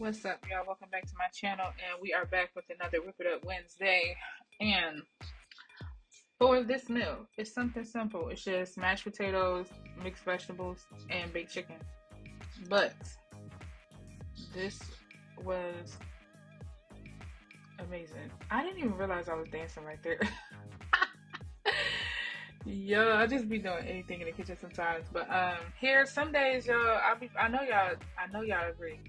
What's up, y'all? Welcome back to my channel, and we are back with another Whip It Up Wednesday. And for this meal, it's something simple. It's just mashed potatoes, mixed vegetables, and baked chicken. But this was amazing. I didn't even realize I was dancing right there. Yo, I just be doing anything in the kitchen sometimes. But here some days, y'all, I know y'all agree.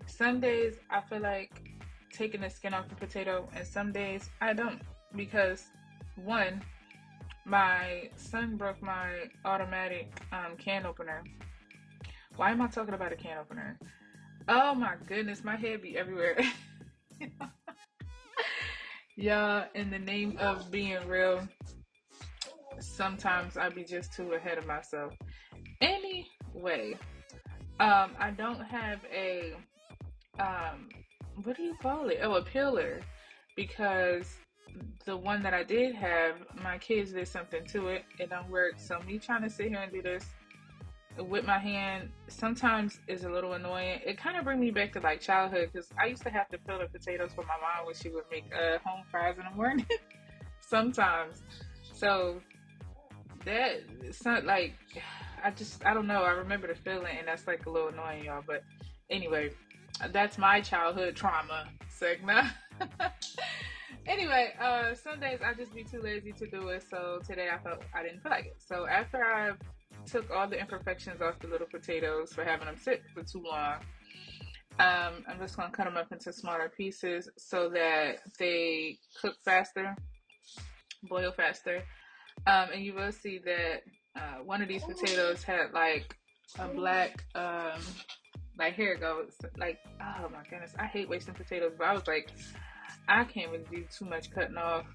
Some days I feel like taking the skin off the potato, and some days I don't, because one, my son broke my automatic can opener. Why am I talking about a can opener? Oh my goodness, my head be everywhere. Yeah, in the name of being real, sometimes I be just too ahead of myself. Anyway, I don't have a what do you call it? Oh, a peeler, because the one that I did have, my kids did something to it. It don't work. So me trying to sit here and do this with my hand sometimes is a little annoying. It kind of brings me back to like childhood, because I used to have to peel the potatoes for my mom when she would make home fries in the morning. Sometimes. So that it's not like I don't know. I remember the feeling, and that's like a little annoying, y'all. But anyway, that's my childhood trauma segment. Anyway, some days I just be too lazy to do it. So today I felt I didn't feel like it. So after I took all the imperfections off the little potatoes for having them sit for too long, I'm just gonna cut them up into smaller pieces so that they cook faster, boil faster. And you will see that one of these potatoes had like a black, like here it goes. Like, oh my goodness, I hate wasting potatoes, but I was like, I can't really do too much cutting off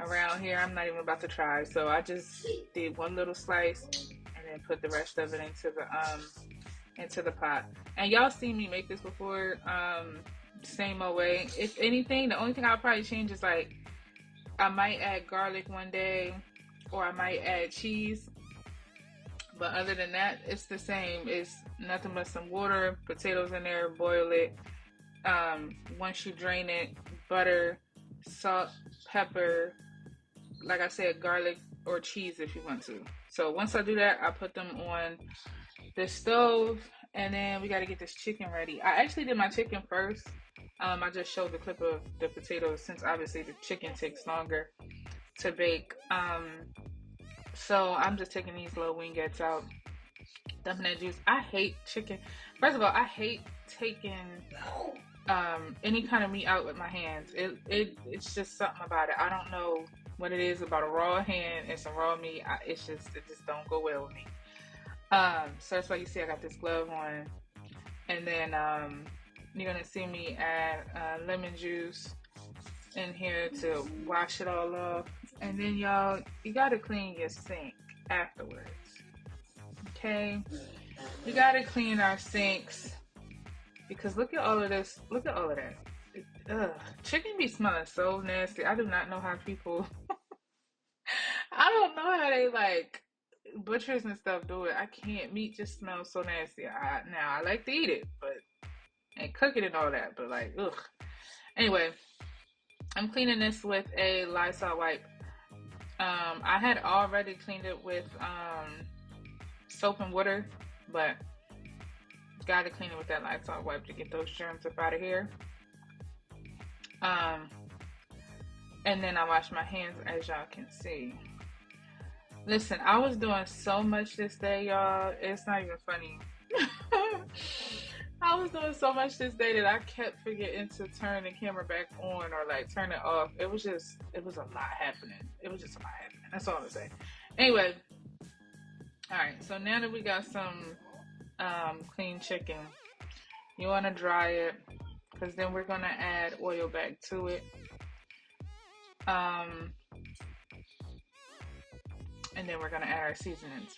around here. I'm not even about to try. So I just did one little slice and then put the rest of it into the pot. And y'all seen me make this before, same old way. If anything, the only thing I'll probably change is like I might add garlic one day, or I might add cheese. But other than that, it's the same. It's nothing but some water, potatoes in there, boil it. Once you drain it, butter, salt, pepper, like I said, garlic or cheese if you want to. So once I do that, I put them on the stove, and then we got to get this chicken ready. I actually did my chicken first. I just showed the clip of the potatoes, since obviously the chicken takes longer to bake. So I'm just taking these little wingettes out, dumping that juice. I hate chicken. First of all, I hate taking any kind of meat out with my hands. It's just something about it. I don't know what it is about a raw hand and some raw meat. It just don't go well with me. So that's why you see I got this glove on, and then you're gonna see me add lemon juice in here to wash it all off. And then y'all, you gotta clean your sink afterwards. Okay? We gotta clean our sinks, because look at all of this. Look at all of that. Chicken be smelling so nasty. I do not know how people I don't know how they like butchers and stuff do it. I can't. Meat just smells so nasty. Now I like to eat it, but and cook it and all that, but like ugh. Anyway, I'm cleaning this with a Lysol wipe. I had already cleaned it with soap and water, but gotta clean it with that Lysol wipe to get those germs up out of here. And then I wash my hands, as y'all can see. Listen, I was doing so much this day, y'all. It's not even funny. I was doing so much this day that I kept forgetting to turn the camera back on or like turn it off. It was a lot happening. It was just a lot happening. That's all I'm saying. Anyway, all right. So now that we got some clean chicken, you want to dry it, because then we're gonna add oil back to it. And then we're gonna add our seasonings.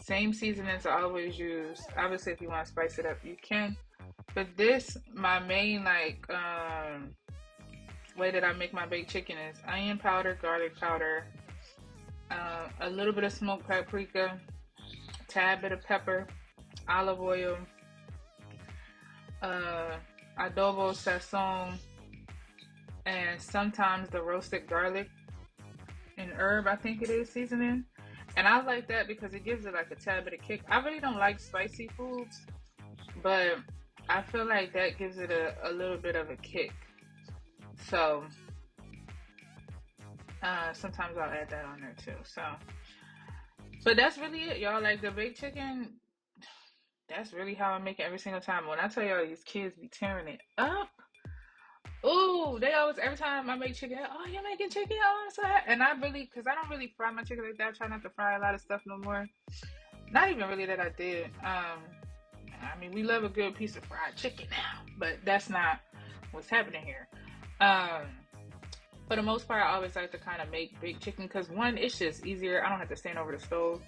Same seasonings I always use. Obviously, if you want to spice it up, you can. But this, my main way that I make my baked chicken is onion powder, garlic powder, a little bit of smoked paprika, tad bit of pepper, olive oil, adobo, sazon, and sometimes the roasted garlic and herb, I think it is, seasoning. And I like that because it gives it like a tad bit of kick. I really don't like spicy foods, but I feel like that gives it a little bit of a kick. So sometimes I'll add that on there too. So, but that's really it, y'all. Like the baked chicken, that's really how I make it every single time. When I tell y'all, these kids be tearing it up. Ooh, they always, every time I make chicken, oh, you're making chicken? Oh, so and I really, because I don't really fry my chicken like that. I try not to fry a lot of stuff no more. Not even really that I did. I mean, we love a good piece of fried chicken now, but that's not what's happening here. For the most part, I always like to kind of make baked chicken because one, it's just easier. I don't have to stand over the stove.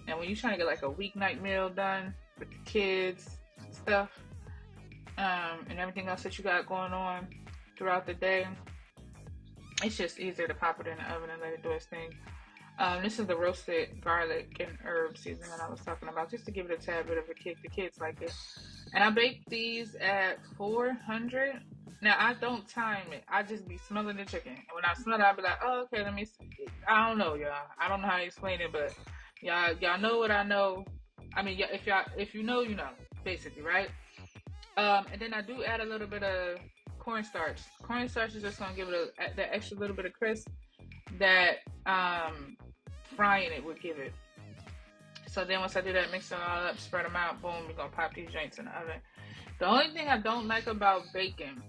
And when you're trying to get like a weeknight meal done with the kids and stuff, and everything else that you got going on throughout the day, it's just easier to pop it in the oven and let it do its thing. This is the roasted garlic and herb seasoning that I was talking about, just to give it a tad bit of a kick. The kids like it. And I baked these at 400. Now, I don't time it. I just be smelling the chicken. And when I smell it, I'll be like, oh, okay, let me see. I don't know, y'all. I don't know how to explain it, but y'all know what I know. I mean, if you know, you know, basically, right? And then I do add a little bit of cornstarch. Cornstarch is just gonna give it that extra little bit of crisp that frying it would give it. So then once I do that, mix it all up, spread them out, boom, we're gonna pop these joints in the oven. The only thing I don't like about bacon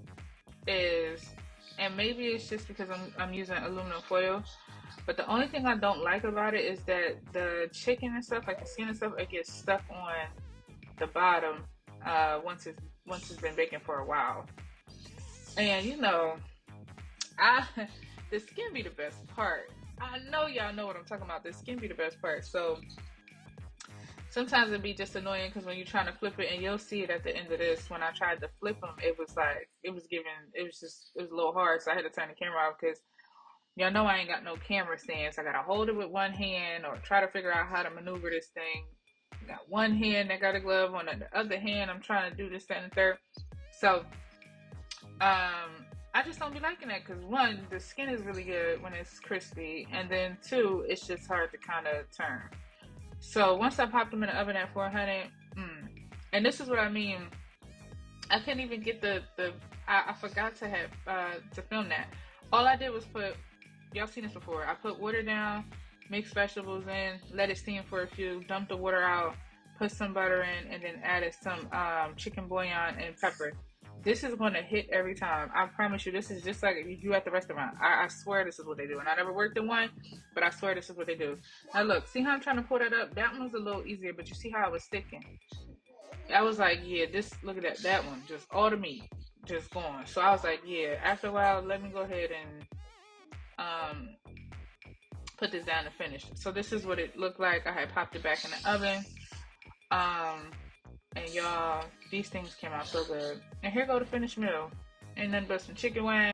is, and maybe it's just because I'm using aluminum foil, but the only thing I don't like about it is that the chicken and stuff, like the skin and stuff, it gets stuck on the bottom once it's been baking for a while. And you know, the skin be the best part. I know y'all know what I'm talking about. The skin be the best part. So sometimes it'd be just annoying because when you're trying to flip it, and you'll see it at the end of this, when I tried to flip them, it was a little hard. So I had to turn the camera off because y'all know I ain't got no camera stand. So I gotta hold it with one hand or try to figure out how to maneuver this thing. I got one hand that got a glove on, the other hand I'm trying to do this, that, and the third. So I just don't be liking that because one, the skin is really good when it's crispy, and then two, it's just hard to kind of turn. So once I popped them in the oven at 400, and this is what I mean, I couldn't even get I forgot to have to film that. All I did was y'all seen this before, I put water down, mix vegetables in, let it steam for a few, dump the water out, put some butter in, and then added some chicken bouillon and pepper. This is going to hit every time. I promise you, this is just like you at the restaurant. I swear this is what they do. And I never worked in one, but I swear this is what they do. Now look, see how I'm trying to pull that up? That one's a little easier, but you see how I was sticking? I was like, yeah, look at that one. Just all the meat just gone. So I was like, yeah, after a while, let me go ahead and put this down to finish. So this is what it looked like. I had popped it back in the oven. And y'all, these things came out so good. And here go the finished meal. Ain't nothing but some chicken wings.